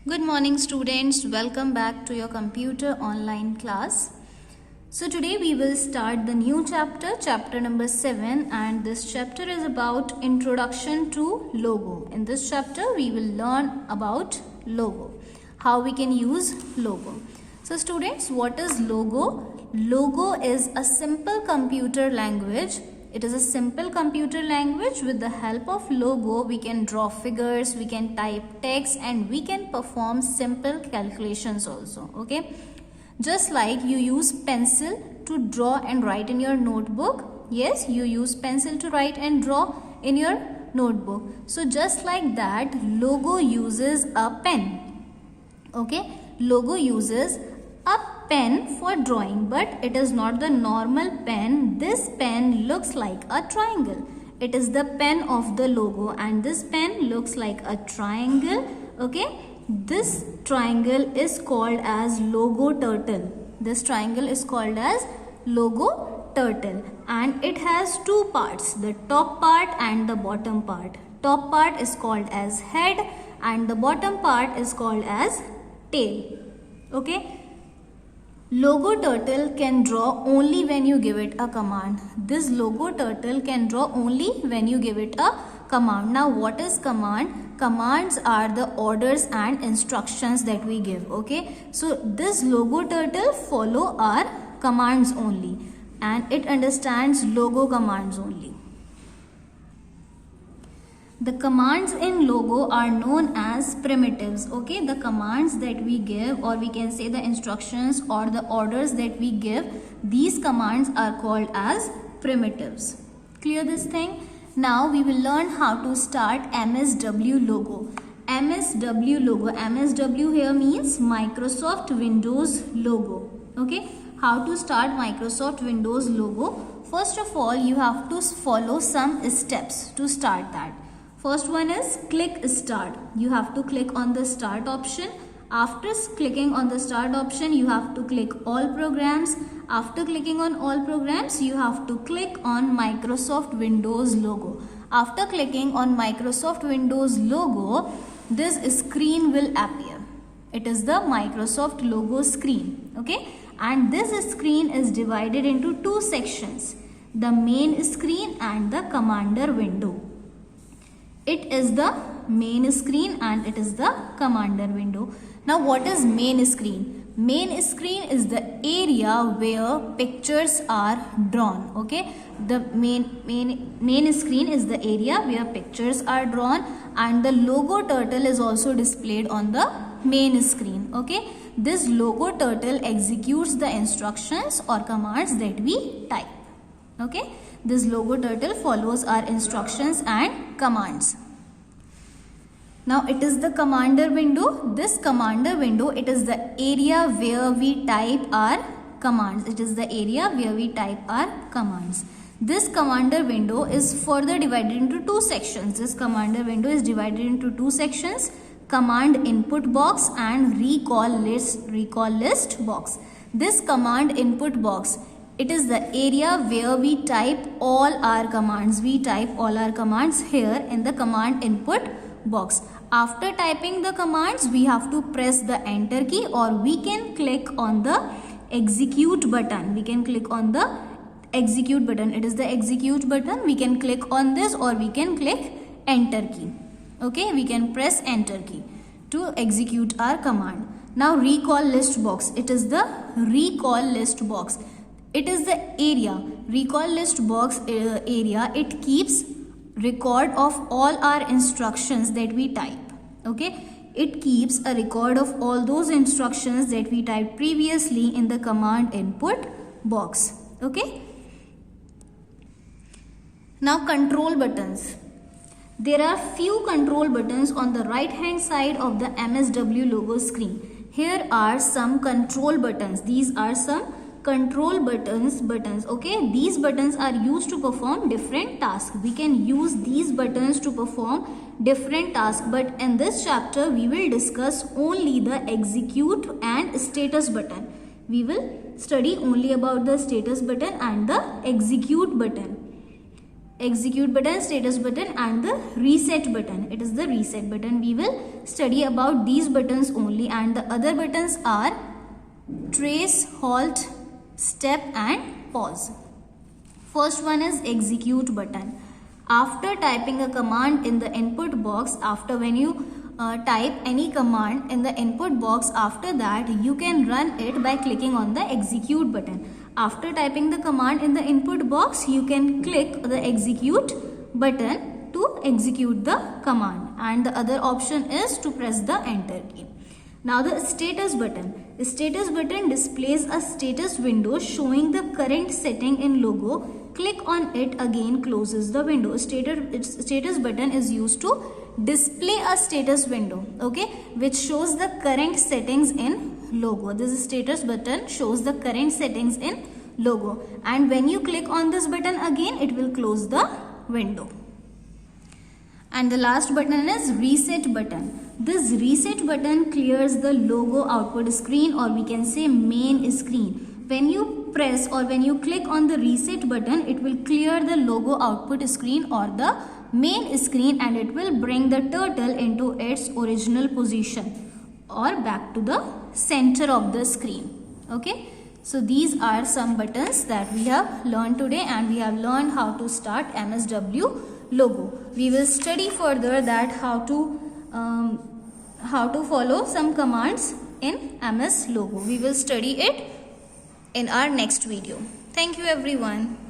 Good morning students, welcome back to your computer online class. So today we will start the new chapter number 7, and this chapter is about introduction to logo. In this chapter we will learn about logo, how we can use logo. So students, what is logo? Logo is a simple computer language. It is a simple computer language. With the help of logo, we can draw figures, we can type text, and we can perform simple calculations also. Okay. Just like you use pencil to draw and write in your notebook. Yes, you use pencil to write and draw in your notebook. So just like that, logo uses a pen. Okay. Logo uses a pen for drawing, but it is not the normal pen. This pen looks like a triangle. It is the pen of the logo, and this pen looks like a triangle. Okay, this triangle is called as logo turtle. This triangle is called as logo turtle, and it has two parts, the top part and the bottom part. Top part is called as head and the bottom part is called as tail. Okay. Logo turtle can draw only when you give it a command. This logo turtle can draw only when you give it a command. Now what is command? Commands are the orders and instructions that we give. Okay. So this logo turtle follow our commands only, and it understands logo commands only. The commands in logo are known as primitives. Okay, the commands that we give, or we can say the instructions or the orders that we give, these commands are called as primitives. Clear this thing? Now we will learn how to start MSW logo. MSW logo. MSW here means Microsoft Windows logo. Okay, how to start Microsoft Windows logo? First of all, you have to follow some steps to start that. First one is click start. You have to click on the start option. After clicking on the start option, you have to click all programs. After clicking on all programs, you have to click on Microsoft Windows logo. After clicking on Microsoft Windows logo, this screen will appear. It is the Microsoft logo screen. Okay, and this screen is divided into two sections, the main screen and the commander window. It is the main screen and it is the commander window. Now what is main screen? Main screen is the area where pictures are drawn. Okay, the main screen is the area where pictures are drawn, and the logo turtle is also displayed on the main screen. Okay, this logo turtle executes the instructions or commands that we type. Okay, this logo turtle follows our instructions and commands. Now it is the commander window. This commander window, it is the area where we type our commands. It is the area where we type our commands. This commander window is further divided into two sections. This commander window is divided into two sections, command input box and recall list box. This command input box, it is the area where we type all our commands. We type all our commands here in the command input box. After typing the commands, we have to press the enter key, or we can click on the execute button. We can click on the execute button. It is the execute button. We can click on this, or we can click enter key. Okay, we can press enter key to execute our command. Now recall list box. It is the recall list box. It is the area, recall list box area. It keeps record of all our instructions that we type. Okay, it keeps a record of all those instructions that we typed previously in the command input box. Okay, now control buttons. There are few control buttons on the right hand side of the MSW logo screen. Here are some control buttons. These are some control buttons. Okay, these buttons are used to perform different tasks. We can use these buttons to perform different tasks, but in this chapter we will discuss only the execute and status button. We will study only about the status button and the execute button. execute button, status button and the reset button. It is the reset button. We will study about these buttons only, and the other buttons are trace, halt, step and pause. First one is execute button. After typing a command in the input box, when you type any command in the input box, after that you can run it by clicking on the execute button. After typing the command in the input box, you can click the execute button to execute the command, and the other option is to press the enter key. Now the status button. The status button displays a status window showing the current setting in logo. Click on it again closes the window. Status button is used to display a status window, okay, which shows the current settings in logo. This status button shows the current settings in logo, and when you click on this button again, it will close the window. And the last button is reset button. This reset button clears the logo output screen, or we can say main screen. When you press or when you click on the reset button, it will clear the logo output screen or the main screen, and it will bring the turtle into its original position or back to the center of the screen. Okay, so these are some buttons that we have learned today, and we have learned how to start MSW logo. We will study further that how to follow some commands in MS logo. We will study it in our next video. Thank you everyone.